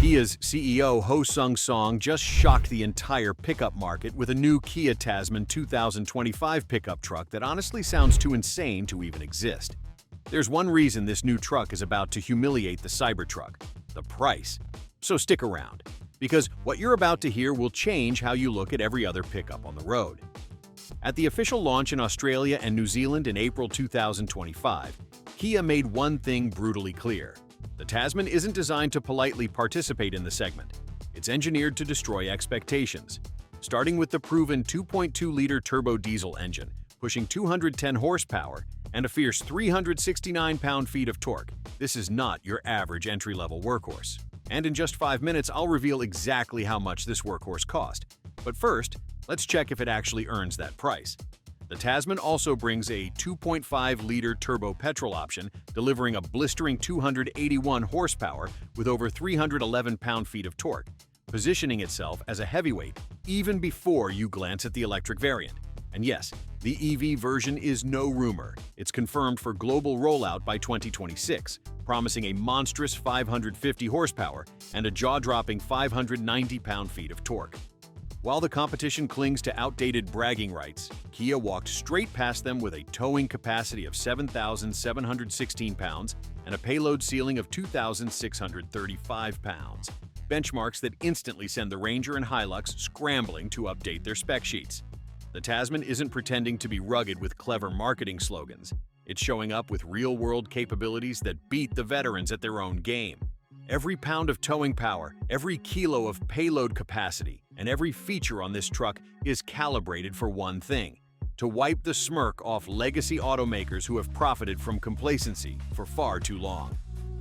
Kia's CEO Ho-Sung Song just shocked the entire pickup market with a new Kia Tasman 2025 pickup truck that honestly sounds too insane to even exist. There's one reason this new truck is about to humiliate the Cybertruck: the price. So stick around, because what you're about to hear will change how you look at every other pickup on the road. At the official launch in Australia and New Zealand in April 2025, Kia made one thing brutally clear: the Tasman isn't designed to politely participate in the segment. It's engineered to destroy expectations. Starting with the proven 2.2-liter turbo diesel engine, pushing 210 horsepower and a fierce 369 pound-feet of torque, this is not your average entry-level workhorse. And in just 5 minutes, I'll reveal exactly how much this workhorse cost. But first, let's check if it actually earns that price. The Tasman also brings a 2.5-liter turbo petrol option, delivering a blistering 281 horsepower with over 311 pound-feet of torque, positioning itself as a heavyweight even before you glance at the electric variant. And yes, the EV version is no rumor. It's confirmed for global rollout by 2026, promising a monstrous 550 horsepower and a jaw-dropping 590 pound-feet of torque. While the competition clings to outdated bragging rights, Kia walked straight past them with a towing capacity of 7,716 pounds and a payload ceiling of 2,635 pounds, benchmarks that instantly send the Ranger and Hilux scrambling to update their spec sheets. The Tasman isn't pretending to be rugged with clever marketing slogans. It's showing up with real-world capabilities that beat the veterans at their own game. Every pound of towing power, every kilo of payload capacity, and every feature on this truck is calibrated for one thing: to wipe the smirk off legacy automakers who have profited from complacency for far too long.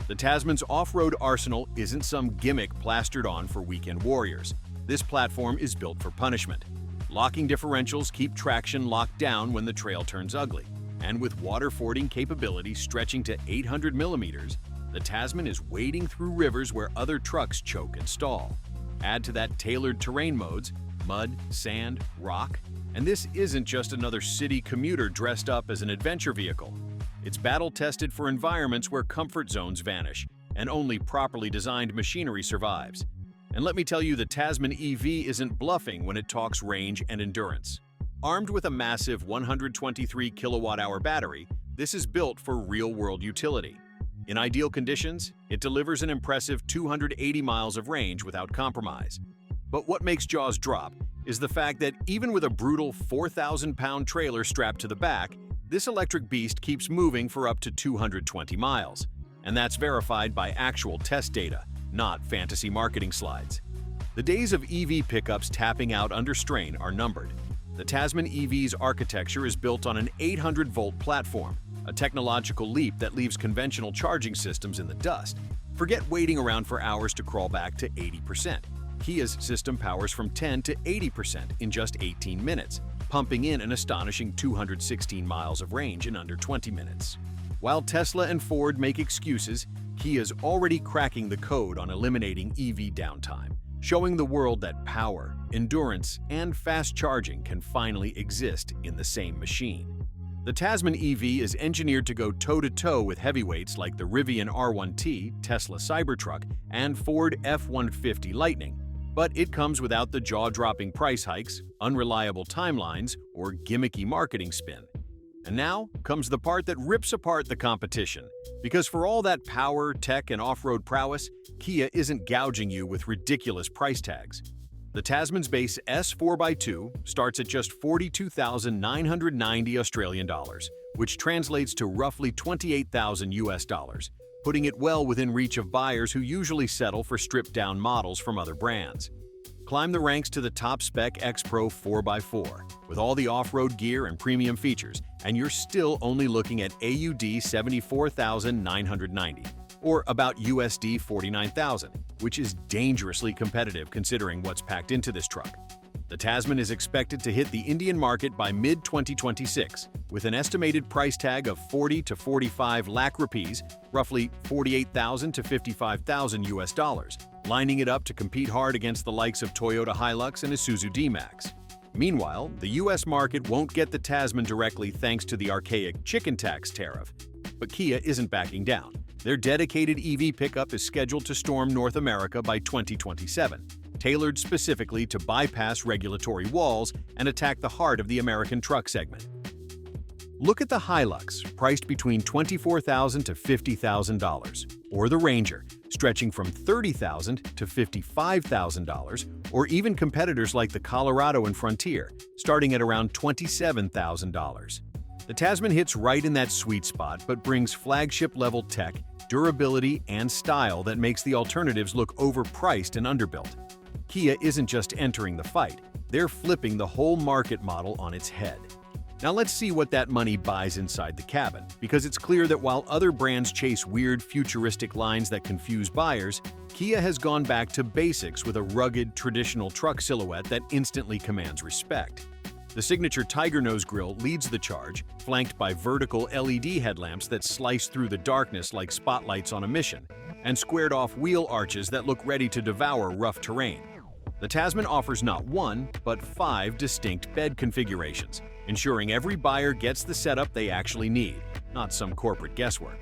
The Tasman's off-road arsenal isn't some gimmick plastered on for weekend warriors. This platform is built for punishment. Locking differentials keep traction locked down when the trail turns ugly, and with water-fording capability stretching to 800 millimeters, the Tasman is wading through rivers where other trucks choke and stall. Add to that tailored terrain modes: mud, sand, rock, and this isn't just another city commuter dressed up as an adventure vehicle. It's battle-tested for environments where comfort zones vanish and only properly designed machinery survives. And let me tell you, the Tasman EV isn't bluffing when it talks range and endurance. Armed with a massive 123 kilowatt-hour battery, this is built for real-world utility. In ideal conditions, it delivers an impressive 280 miles of range without compromise. But what makes jaws drop is the fact that even with a brutal 4,000-pound trailer strapped to the back, this electric beast keeps moving for up to 220 miles. And that's verified by actual test data, not fantasy marketing slides. The days of EV pickups tapping out under strain are numbered. The Tasman EV's architecture is built on an 800-volt platform, a technological leap that leaves conventional charging systems in the dust. Forget waiting around for hours to crawl back to 80%. Kia's system powers from 10 to 80% in just 18 minutes, pumping in an astonishing 216 miles of range in under 20 minutes. While Tesla and Ford make excuses, Kia's already cracking the code on eliminating EV downtime, showing the world that power, endurance, and fast charging can finally exist in the same machine. The Tasman EV is engineered to go toe-to-toe with heavyweights like the Rivian R1T, Tesla Cybertruck, and Ford F-150 Lightning, but it comes without the jaw-dropping price hikes, unreliable timelines, or gimmicky marketing spin. And now comes the part that rips apart the competition, because for all that power, tech, and off-road prowess, Kia isn't gouging you with ridiculous price tags. The Tasman's base S4x2 starts at just 42,990 Australian dollars, which translates to roughly 28,000 US dollars, putting it well within reach of buyers who usually settle for stripped-down models from other brands. Climb the ranks to the top-spec X-Pro 4x4, with all the off-road gear and premium features, and you're still only looking at AUD 74,990. Or about USD 49,000, which is dangerously competitive considering what's packed into this truck. The Tasman is expected to hit the Indian market by mid-2026, with an estimated price tag of 40 to 45 lakh rupees, roughly 48,000 to 55,000 US dollars, lining it up to compete hard against the likes of Toyota Hilux and Isuzu D-Max. Meanwhile, the US market won't get the Tasman directly thanks to the archaic chicken tax tariff. But Kia isn't backing down. Their dedicated EV pickup is scheduled to storm North America by 2027, tailored specifically to bypass regulatory walls and attack the heart of the American truck segment. Look at the Hilux, priced between $24,000 to $50,000, or the Ranger, stretching from $30,000 to $55,000, or even competitors like the Colorado and Frontier, starting at around $27,000. The Tasman hits right in that sweet spot but brings flagship-level tech, durability, and style that makes the alternatives look overpriced and underbuilt. Kia isn't just entering the fight, they're flipping the whole market model on its head. Now let's see what that money buys inside the cabin, because it's clear that while other brands chase weird, futuristic lines that confuse buyers, Kia has gone back to basics with a rugged, traditional truck silhouette that instantly commands respect. The signature Tiger Nose grille leads the charge, flanked by vertical LED headlamps that slice through the darkness like spotlights on a mission, and squared-off wheel arches that look ready to devour rough terrain. The Tasman offers not one, but 5 distinct bed configurations, ensuring every buyer gets the setup they actually need, not some corporate guesswork.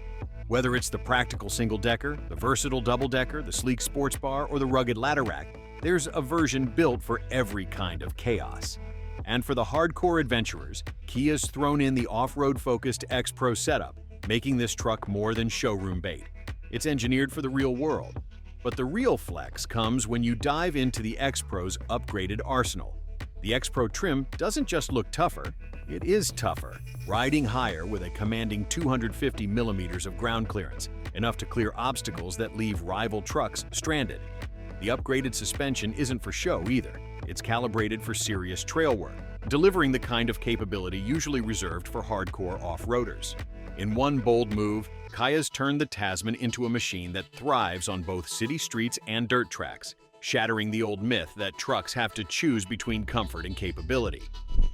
Whether it's the practical single-decker, the versatile double-decker, the sleek sports bar, or the rugged ladder rack, there's a version built for every kind of chaos. And for the hardcore adventurers, Kia's thrown in the off-road-focused X-Pro setup, making this truck more than showroom bait. It's engineered for the real world. But the real flex comes when you dive into the X-Pro's upgraded arsenal. The X-Pro trim doesn't just look tougher, it is tougher, riding higher with a commanding 250 millimeters of ground clearance, enough to clear obstacles that leave rival trucks stranded. The upgraded suspension isn't for show either. It's calibrated for serious trail work, delivering the kind of capability usually reserved for hardcore off-roaders. In one bold move, Kia's turned the Tasman into a machine that thrives on both city streets and dirt tracks, shattering the old myth that trucks have to choose between comfort and capability.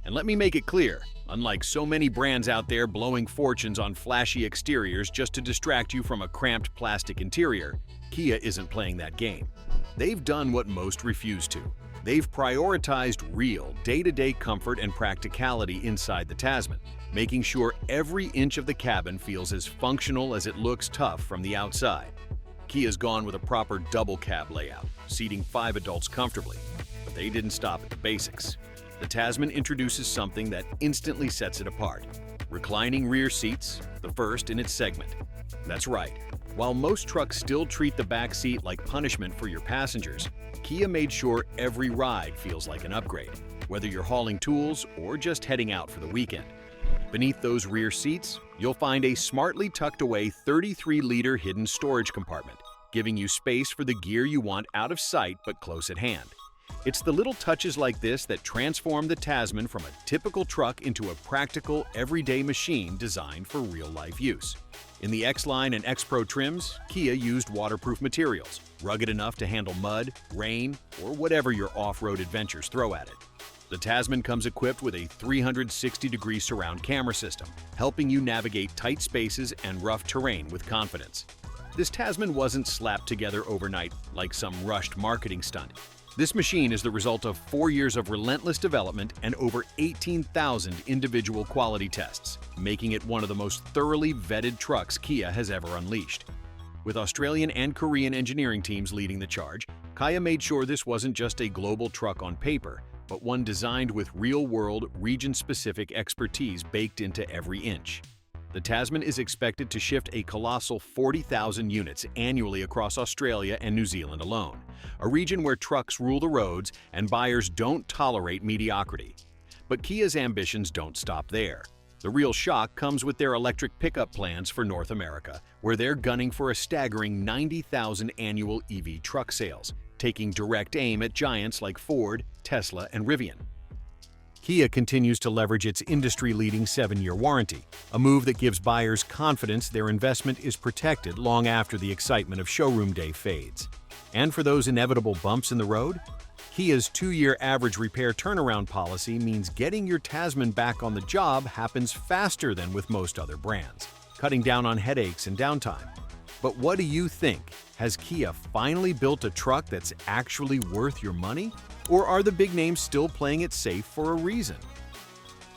And let me make it clear, unlike so many brands out there blowing fortunes on flashy exteriors just to distract you from a cramped plastic interior, Kia isn't playing that game. They've done what most refuse to. They've prioritized real, day-to-day comfort and practicality inside the Tasman, making sure every inch of the cabin feels as functional as it looks tough from the outside. Kia's gone with a proper double cab layout, seating 5 adults comfortably. But they didn't stop at the basics. The Tasman introduces something that instantly sets it apart: reclining rear seats, the first in its segment. That's right. While most trucks still treat the back seat like punishment for your passengers, Kia made sure every ride feels like an upgrade, whether you're hauling tools or just heading out for the weekend. Beneath those rear seats, you'll find a smartly tucked away 33-liter hidden storage compartment, giving you space for the gear you want out of sight but close at hand. It's the little touches like this that transform the Tasman from a typical truck into a practical, everyday machine designed for real-life use. In the X-Line and X-Pro trims, Kia used waterproof materials, rugged enough to handle mud, rain, or whatever your off-road adventures throw at it. The Tasman comes equipped with a 360-degree surround camera system, helping you navigate tight spaces and rough terrain with confidence. This Tasman wasn't slapped together overnight like some rushed marketing stunt. This machine is the result of 4 years of relentless development and over 18,000 individual quality tests, making it one of the most thoroughly vetted trucks Kia has ever unleashed. With Australian and Korean engineering teams leading the charge, Kia made sure this wasn't just a global truck on paper, but one designed with real-world, region-specific expertise baked into every inch. The Tasman is expected to shift a colossal 40,000 units annually across Australia and New Zealand alone, a region where trucks rule the roads and buyers don't tolerate mediocrity. But Kia's ambitions don't stop there. The real shock comes with their electric pickup plans for North America, where they're gunning for a staggering 90,000 annual EV truck sales, taking direct aim at giants like Ford, Tesla, and Rivian. Kia continues to leverage its industry-leading 7-year warranty, a move that gives buyers confidence their investment is protected long after the excitement of showroom day fades. And for those inevitable bumps in the road, Kia's 2-year average repair turnaround policy means getting your Tasman back on the job happens faster than with most other brands, cutting down on headaches and downtime. But what do you think? Has Kia finally built a truck that's actually worth your money? Or are the big names still playing it safe for a reason?